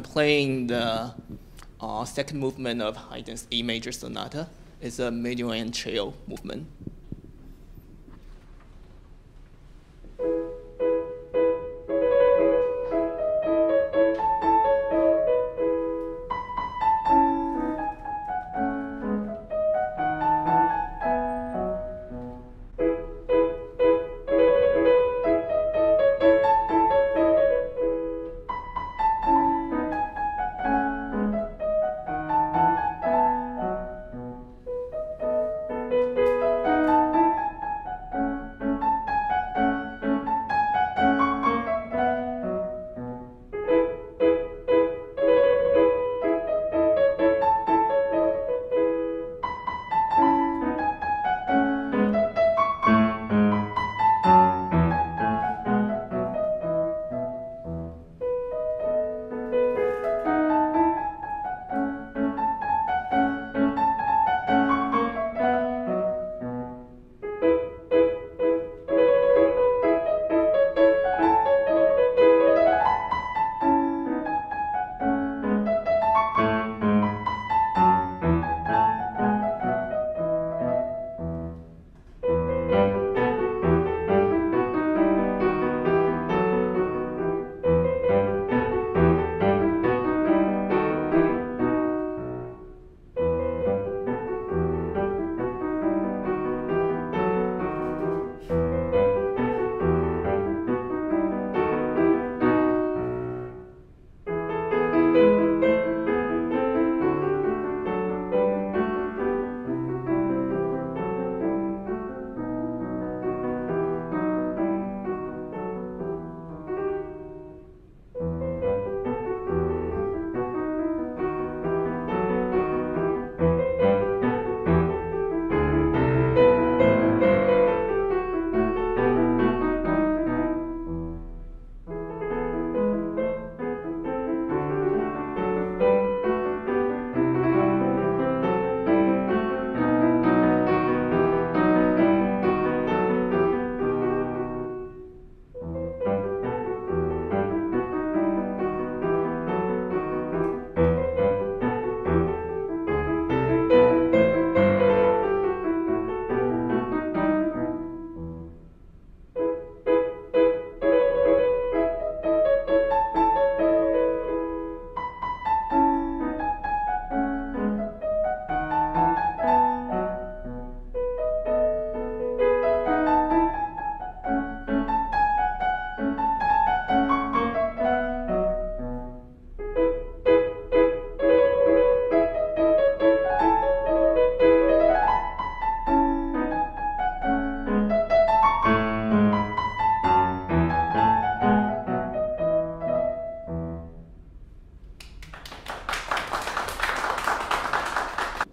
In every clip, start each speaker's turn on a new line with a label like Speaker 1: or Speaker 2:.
Speaker 1: playing the second movement of Haydn's E major sonata. It's a Menuet and trio movement.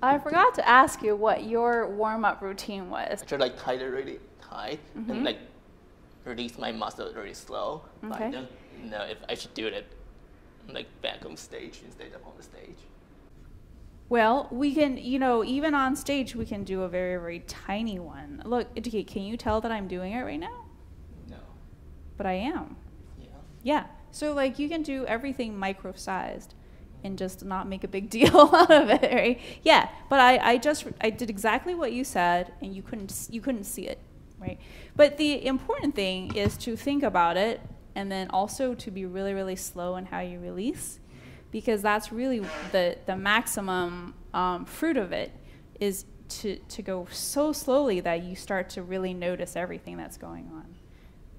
Speaker 2: I forgot to ask you what your warm-up routine was.
Speaker 1: I try to like tie it really tight and like release my muscle really slow. But I don't know if I should do it like back on stage instead of on the stage.
Speaker 2: Well, we can, you know, even on stage, we can do a very, very tiny one. Look, okay, can you tell that I'm doing it right now?
Speaker 1: No.
Speaker 2: But I am.
Speaker 1: Yeah.
Speaker 2: Yeah. So like you can do everything micro-sized and just not make a big deal out of it, right? Yeah. But I did exactly what you said, and you couldn't see it, right? But the important thing is to think about it, and then also to be really, really slow in how you release, because that's really the maximum fruit of it, is to go so slowly that you start to really notice everything that's going on.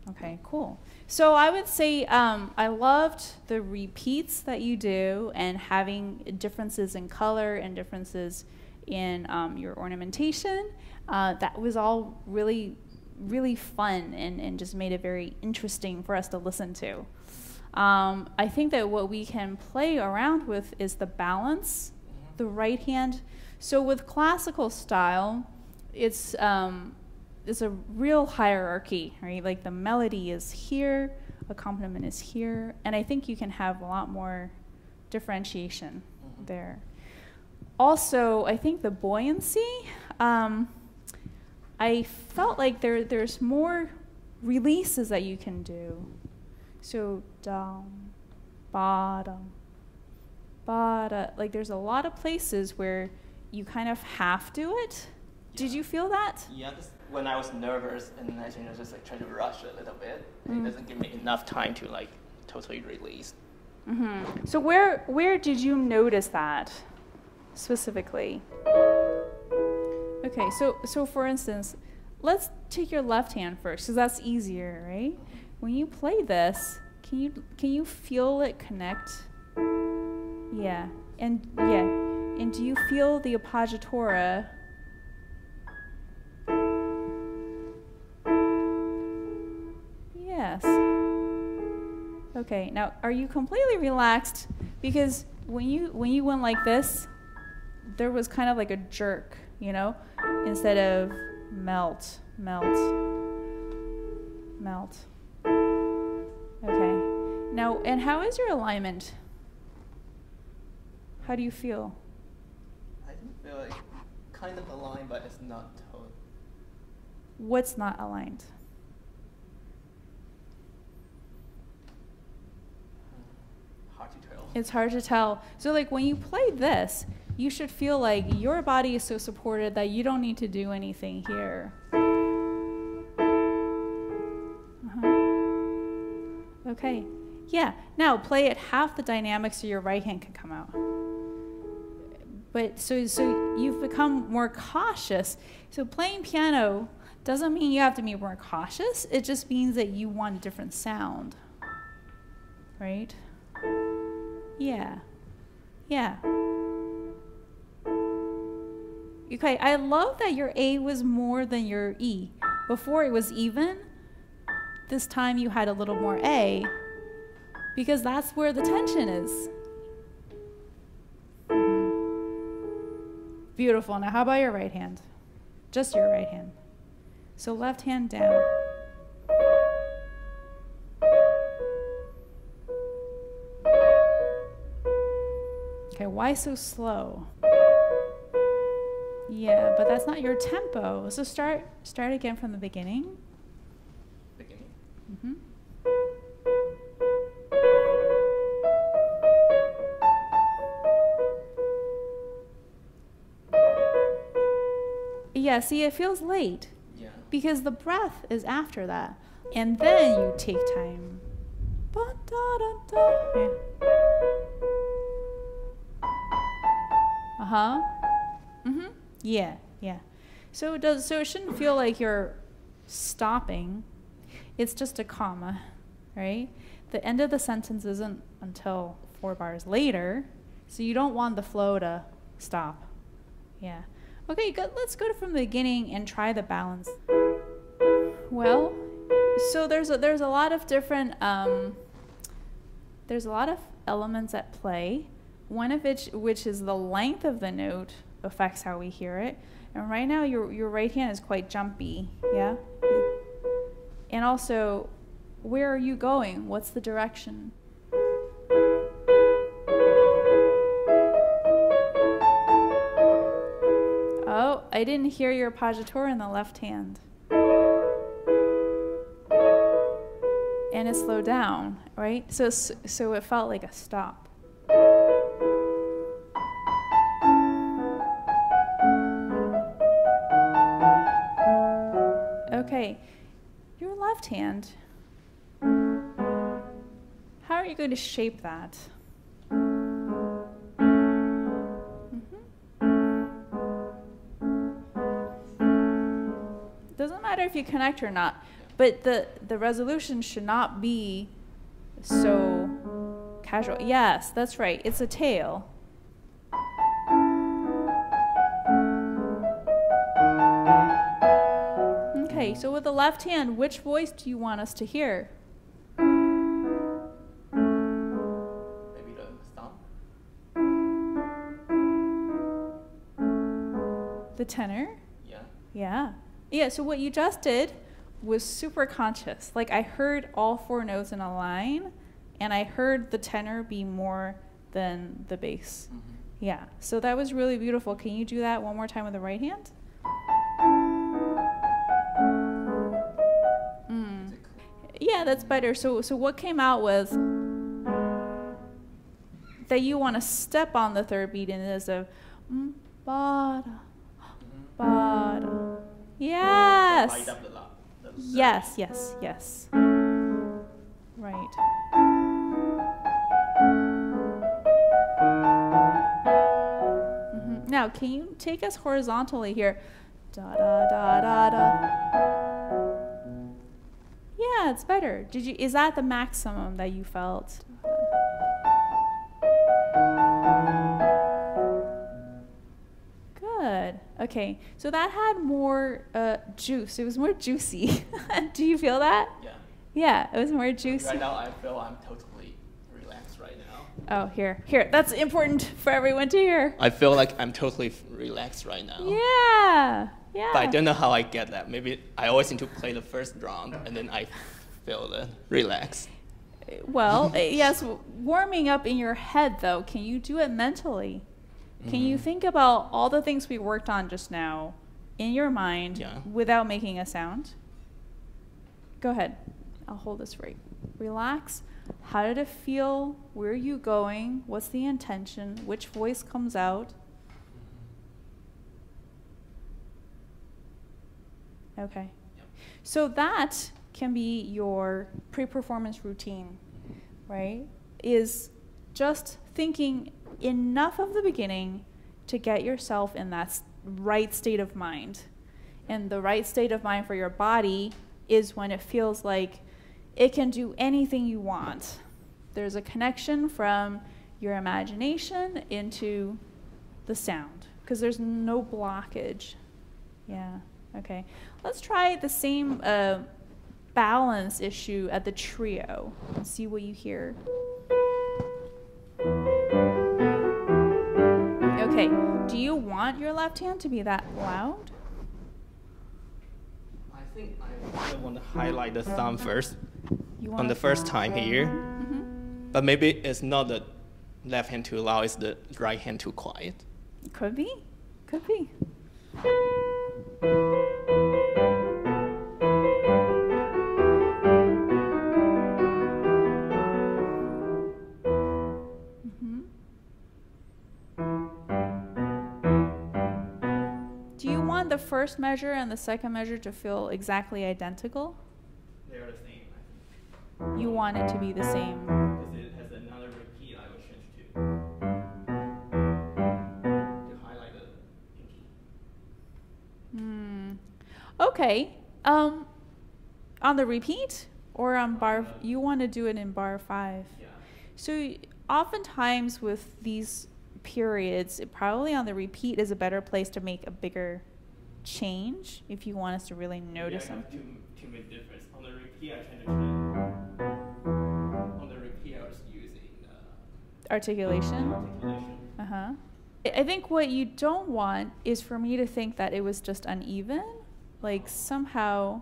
Speaker 2: Okay, cool. So I would say I loved the repeats that you do and having differences in color and differences in your ornamentation. That was all really, really fun and just made it very interesting for us to listen to. I think that what we can play around with is the balance, the right hand. So with classical style, it's a real hierarchy, right? Like the melody is here, accompaniment is here, and I think you can have a lot more differentiation there. Also, I think the buoyancy, I felt like there's more releases that you can do. So down, bottom, But like there's a lot of places where you kind of have to do it. Yeah. Did you feel that?
Speaker 1: Yeah, just when I was nervous and I just like trying to rush a little bit, it doesn't give me enough time to like totally release.
Speaker 2: Mm-hmm. So where did you notice that specifically? Okay, so for instance, let's take your left hand first, because that's easier, right? When you play this, can you feel it connect? Yeah, and do you feel the appoggiatura? Yes. Okay, now are you completely relaxed? Because when you went like this, there was kind of like a jerk, you know, instead of melt. Okay. Now, and how is your alignment? How do you feel?
Speaker 1: I feel like kind of aligned, but it's not total.
Speaker 2: What's not aligned?
Speaker 1: Hard to tell.
Speaker 2: It's hard to tell. So like when you play this, you should feel like your body is so supported that you don't need to do anything here. Okay. Yeah. Now play it half the dynamics so your right hand can come out. But so you've become more cautious. So playing piano doesn't mean you have to be more cautious. It just means that you want a different sound. Right? Yeah. Yeah. Okay, I love that your A was more than your E. Before it was even. This time you had a little more A, because that's where the tension is. Beautiful. Now how about your right hand? Just your right hand. So left hand down. Okay, why so slow? Yeah, but that's not your tempo. So start again from the beginning.
Speaker 1: Beginning.
Speaker 2: Mm-hmm. Yeah, see, it feels late.
Speaker 1: Yeah.
Speaker 2: Because the breath is after that. And then you take time. Yeah. Uh-huh. Mm-hmm. Yeah, yeah. So it shouldn't feel like you're stopping. It's just a comma, right? The end of the sentence isn't until 4 bars later, so you don't want the flow to stop. Yeah. Okay, good. Let's go from the beginning and try the balance. Well, so there's a lot of different there's a lot of elements at play. One of which is the length of the note affects how we hear it. And right now your right hand is quite jumpy, yeah? And also, where are you going? What's the direction? Oh, I didn't hear your appoggiatura in the left hand. And it slowed down, right? So it felt like a stop. Okay, your left hand, how are you going to shape that? Doesn't matter if you connect or not, but the resolution should not be so casual. Yes, that's right, it's a tail. Okay, so with the left hand, which voice do you want us to hear?
Speaker 1: Maybe the stomp.
Speaker 2: The tenor?
Speaker 1: Yeah.
Speaker 2: Yeah. Yeah, so what you just did was super conscious. Like I heard all 4 notes in a line, and I heard the tenor be more than the bass. Mm-hmm. Yeah, so that was really beautiful. Can you do that one more time with the right hand? Yeah, that's better. So what came out was that you want to step on the third beat in is a ba da ba da. Yes.
Speaker 1: Light up the
Speaker 2: Yes, yes, yes. Right. Now, can you take us horizontally here? Da da da da da. Yeah, it's better. Is that the maximum that you felt? Good. Okay. So that had more juice. It was more juicy. Do you feel that?
Speaker 1: Yeah.
Speaker 2: Yeah, it was more juicy.
Speaker 1: Right now I feel I'm totally relaxed right now.
Speaker 2: Oh, here. That's important for everyone to hear.
Speaker 1: I feel like I'm totally relaxed right now.
Speaker 2: Yeah. Yeah.
Speaker 1: But I don't know how I get that. Maybe I always need to play the first round and then I feel the relax.
Speaker 2: Well, yes, warming up in your head though, can you do it mentally? Can you think about all the things we worked on just now in your mind without making a sound? Go ahead. I'll hold this for you. Relax. How did it feel? Where are you going? What's the intention? Which voice comes out? Okay.
Speaker 1: Yep.
Speaker 2: So that can be your pre-performance routine, right? Is just thinking enough of the beginning to get yourself in that right state of mind. And the right state of mind for your body is when it feels like it can do anything you want. There's a connection from your imagination into the sound because there's no blockage. Yeah, okay. Let's try the same balance issue at the trio and see what you hear. Okay, do you want your left hand to be that loud?
Speaker 1: I think I want to highlight the thumb first on the
Speaker 2: to
Speaker 1: first time here. But maybe it's not the left hand too loud, it's the right hand too quiet.
Speaker 2: Could be. Could be. Do you want the first measure and the second measure to feel exactly identical?
Speaker 1: They're the same, I think.
Speaker 2: You want it to be the same.
Speaker 1: Because it has another repeat I will change to highlight the pinky.
Speaker 2: Okay. On the repeat or on bar, you want to do it in bar 5.
Speaker 1: Yeah.
Speaker 2: So oftentimes with these periods, probably on the repeat is a better place to make a bigger change if you want us to really notice something.
Speaker 1: To make difference. On the repeat, I tend to change. On the repeat, I was using
Speaker 2: Articulation.
Speaker 1: articulation.
Speaker 2: I think what you don't want is for me to think that it was just uneven. Like somehow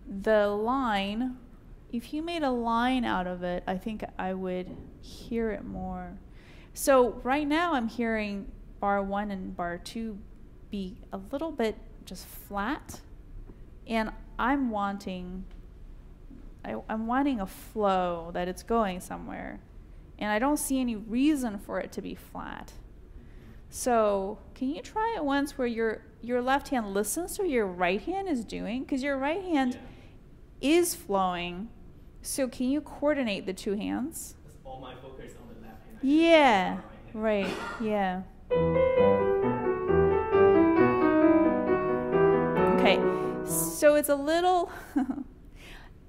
Speaker 2: the line, if you made a line out of it, I think I would hear it more. So right now I'm hearing bar 1 and bar 2 be a little bit just flat, and I'm wanting a flow, that it's going somewhere, and I don't see any reason for it to be flat. So can you try it once where your left hand listens to what your right hand is doing, because your right hand is flowing. So can you coordinate the two hands?
Speaker 1: That's all my focus on the left hand.
Speaker 2: Yeah, right, yeah. Okay, so it's a little,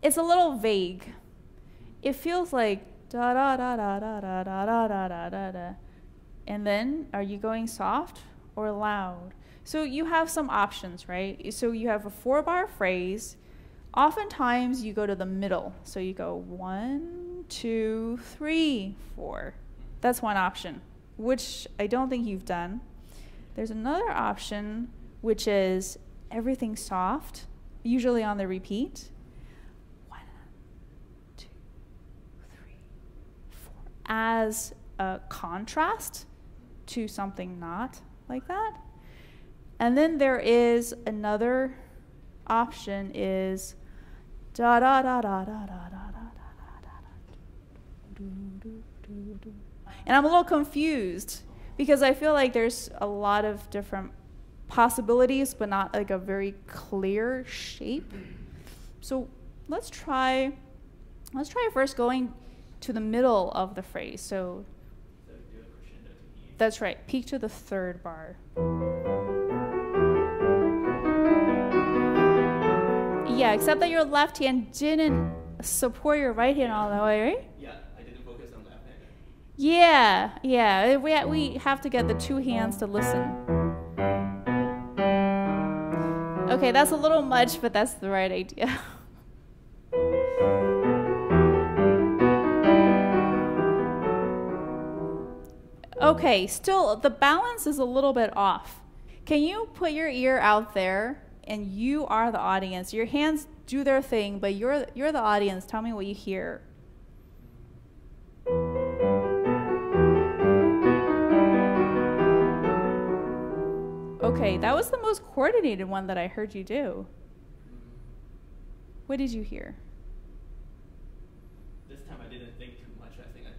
Speaker 2: it's a little vague. It feels like da da da da da da da da da da da da. And then, are you going soft or loud? So you have some options, right? So you have a 4-bar phrase. Oftentimes you go to the middle. So you go 1, 2, 3, 4. That's one option, which I don't think you've done. There's another option, which is everything soft, usually on the repeat. 1, 2, 3, 4. As a contrast to something not like that. And then there is another option is da da da da da da da da da da da. And I'm a little confused because I feel like there's a lot of different possibilities, but not like a very clear shape. So let's try first going to the middle of the phrase. So that's right, peak to the third bar. Yeah, except that your left hand didn't support your right hand all the way, right?
Speaker 1: Yeah, I didn't focus on left hand.
Speaker 2: Yeah. We have to get the two hands to listen. Okay, that's a little much, but that's the right idea. Okay, still, the balance is a little bit off. Can you put your ear out there, and you are the audience? Your hands do their thing, but you're the audience. Tell me what you hear. Okay, that was the most coordinated one that I heard you do. What did you hear?
Speaker 1: This time I didn't think too much. I think I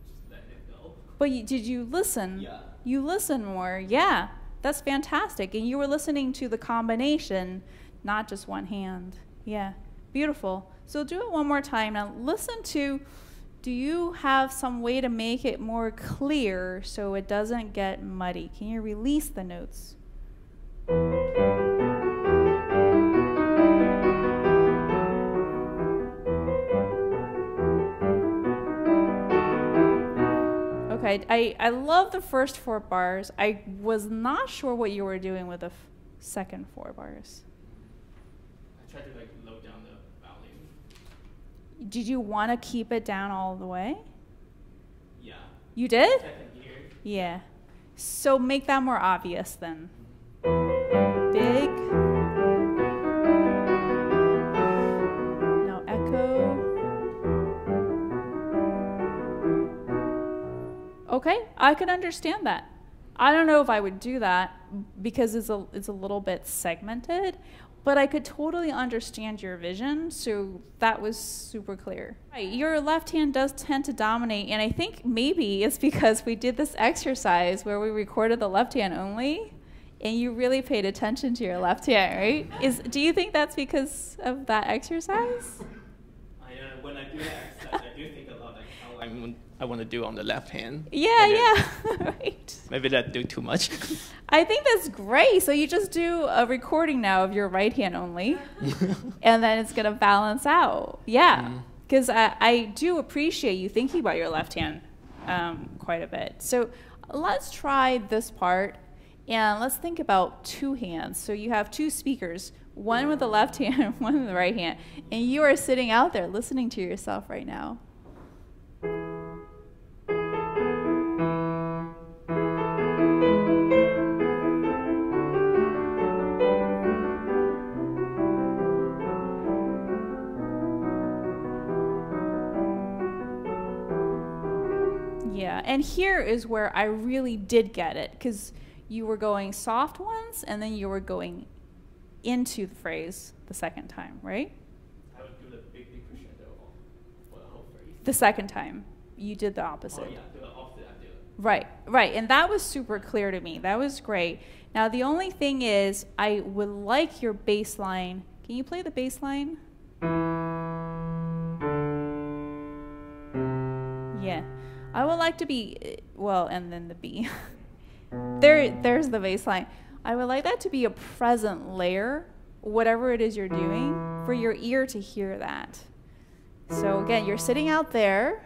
Speaker 1: just let it go.
Speaker 2: But did you listen?
Speaker 1: Yeah.
Speaker 2: You listen more. Yeah, that's fantastic. And you were listening to the combination, not just one hand. Yeah, beautiful. So do it one more time. Now listen to, do you have some way to make it more clear so it doesn't get muddy? Can you release the notes? Okay, I love the first 4 bars. I was not sure what you were doing with the second 4 bars.
Speaker 1: I tried to like low down the volume.
Speaker 2: Did you want to keep it down all the way?
Speaker 1: Yeah.
Speaker 2: You did?
Speaker 1: Second ear.
Speaker 2: Yeah. So make that more obvious then. Big. Now echo. Okay, I could understand that. I don't know if I would do that because it's a little bit segmented, but I could totally understand your vision, so that was super clear. Right, your left hand does tend to dominate, and I think maybe it's because we did this exercise where we recorded the left hand only, and you really paid attention to your left hand, right? Do you think that's because of that exercise?
Speaker 1: When I do that exercise, I do think a lot like how I want to do on the left hand.
Speaker 2: Yeah, right.
Speaker 1: Maybe that do too much.
Speaker 2: I think that's great. So you just do a recording now of your right hand only, and then it's going to balance out. Yeah, because I do appreciate you thinking about your left hand quite a bit. So let's try this part, and let's think about 2 hands. So you have 2 speakers, one with the left hand and one with the right hand, and you are sitting out there listening to yourself right now. Yeah, and here is where I really did get it, because you were going soft ones, and then you were going into the phrase the second time, right?
Speaker 1: I would do the big crescendo for the whole phrase.
Speaker 2: The second time, you did the opposite.
Speaker 1: Oh yeah, do the opposite. I do it.
Speaker 2: Right, and that was super clear to me. That was great. Now the only thing is, I would like your bass line. Can you play the bass line? Yeah. I would like to be, well, and then the B. There's the bass line. I would like that to be a present layer, whatever it is you're doing, for your ear to hear that. So again, you're sitting out there.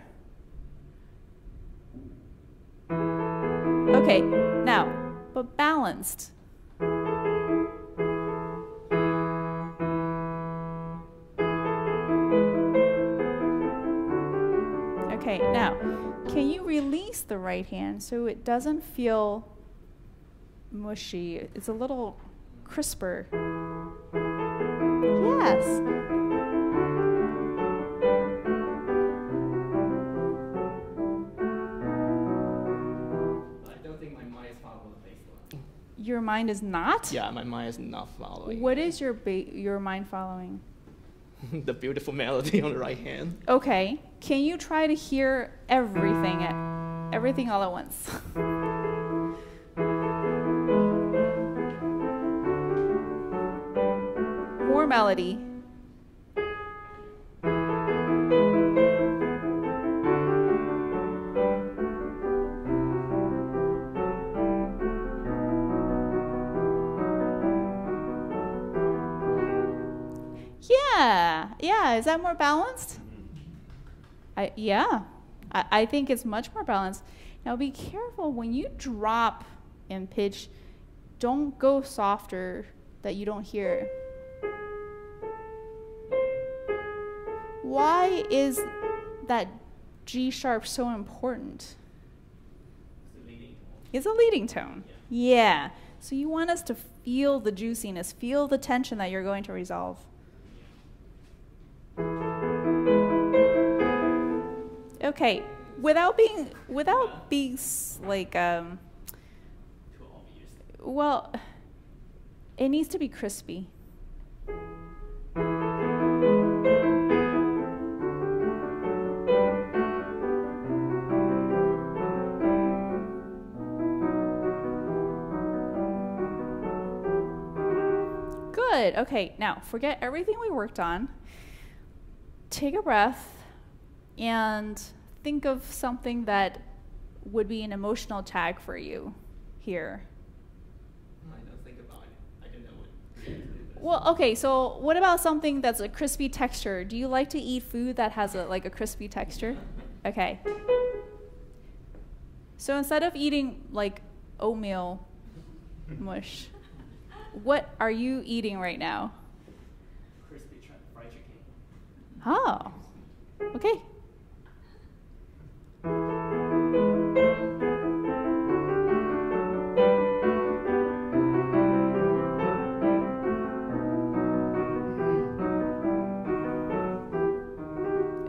Speaker 2: Okay, now, but balanced. Okay, now, can you release the right hand so it doesn't feel mushy? It's a little crisper. Yes.
Speaker 1: I don't think my mind is following the bass line.
Speaker 2: Your mind is not?
Speaker 1: Yeah, my mind is not following.
Speaker 2: What is your mind following?
Speaker 1: The beautiful melody on the right hand.
Speaker 2: Okay. Can you try to hear everything Everything all at once. More melody. Yeah, is that more balanced? I think it's much more balanced. Now be careful when you drop in pitch, don't go softer that you don't hear. Why is that G sharp so important? It's a leading tone. Yeah. So you want us to feel the juiciness, feel the tension that you're going to resolve. Okay, without being like well, it needs to be crispy. Good. Okay, now forget everything we worked on. Take a breath and think of something that would be an emotional tag for you here.
Speaker 1: I don't think about it. I don't know what.
Speaker 2: Well, okay, so what about something that's a crispy texture? Do you like to eat food that has like a crispy texture? Okay. So instead of eating like oatmeal mush, what are you eating right now?
Speaker 1: Crispy fried chicken.
Speaker 2: Oh, okay.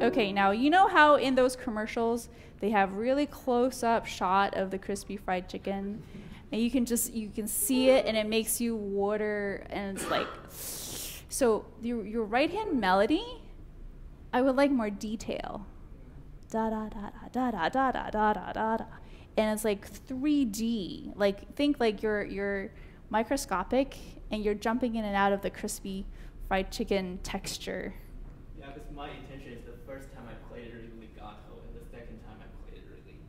Speaker 2: Okay, now you know how in those commercials they have really close-up shot of the crispy fried chicken, and you can see it and it makes you water, and it's like, so your right hand melody, I would like more detail. Da da da da da da da da da da da, and it's like 3D. Like think like you're microscopic and you're jumping in and out of the crispy fried chicken texture.
Speaker 1: Yeah, because my intention is the first time I played it really legato, and the second time I played it really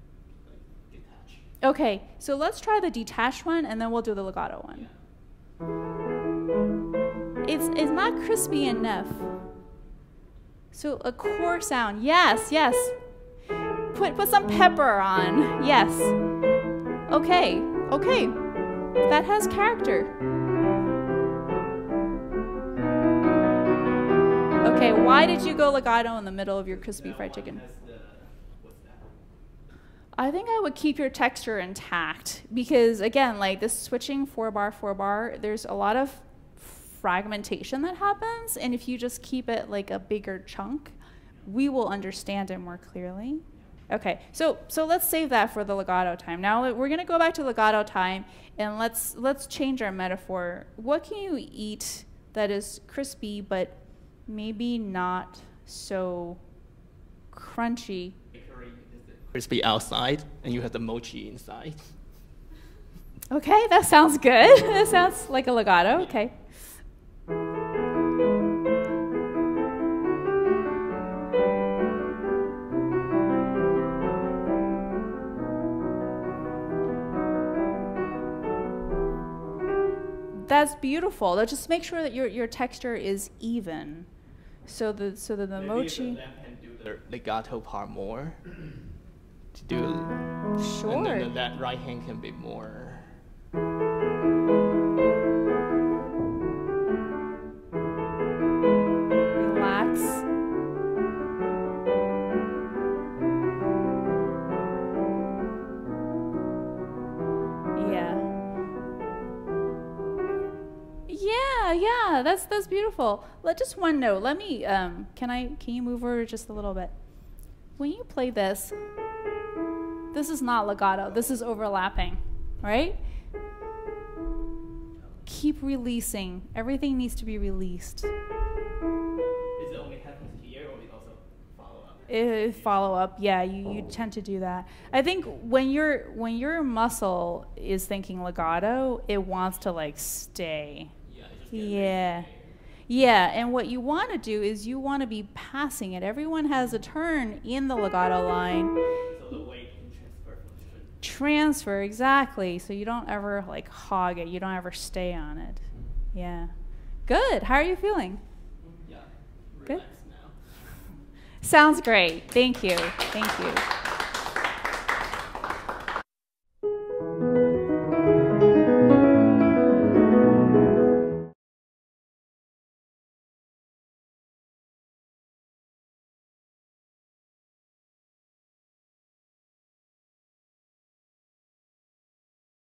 Speaker 1: like detached.
Speaker 2: Okay, so let's try the detached one, and then we'll do the legato one. Yeah. It's not crispy enough. So a core sound, yes. Put some pepper on, yes. Okay, that has character. Okay, why did you go legato in the middle of your crispy fried chicken?
Speaker 1: What's that?
Speaker 2: I think I would keep your texture intact because, again, like this switching 4-bar, there's a lot of fragmentation that happens, and if you just keep it like a bigger chunk, we will understand it more clearly. Okay, so let's save that for the legato time. Now we're gonna go back to legato time, and let's change our metaphor. What can you eat that is crispy but maybe not so crunchy?
Speaker 1: Crispy outside, and you have the mochi inside.
Speaker 2: Okay, that sounds good. That sounds like a legato. Okay. That's beautiful. Now just make sure that your texture is even, so that the
Speaker 1: maybe
Speaker 2: mochi.
Speaker 1: The left hand do the legato part more. To do.
Speaker 2: Sure.
Speaker 1: And then that right hand can be more.
Speaker 2: Relax. Yeah, that's beautiful. Just one note. Let me can you move over just a little bit? When you play this is not legato. This is overlapping, right? Keep releasing. Everything needs to be released.
Speaker 1: Is it only happens here, or it also follow up?
Speaker 2: follow up. Yeah, you tend to do that. I think when your muscle is thinking legato, it wants to like stay. Yeah. Yeah, and what you want to do is you want to be passing it. Everyone has a turn in the legato line.
Speaker 1: So the weight can transfer from different.
Speaker 2: Transfer, exactly. So you don't ever like hog it. You don't ever stay on it. Yeah. Good. How are you feeling?
Speaker 1: Yeah.
Speaker 2: Good.
Speaker 1: Now.
Speaker 2: Sounds great. Thank you. Thank you.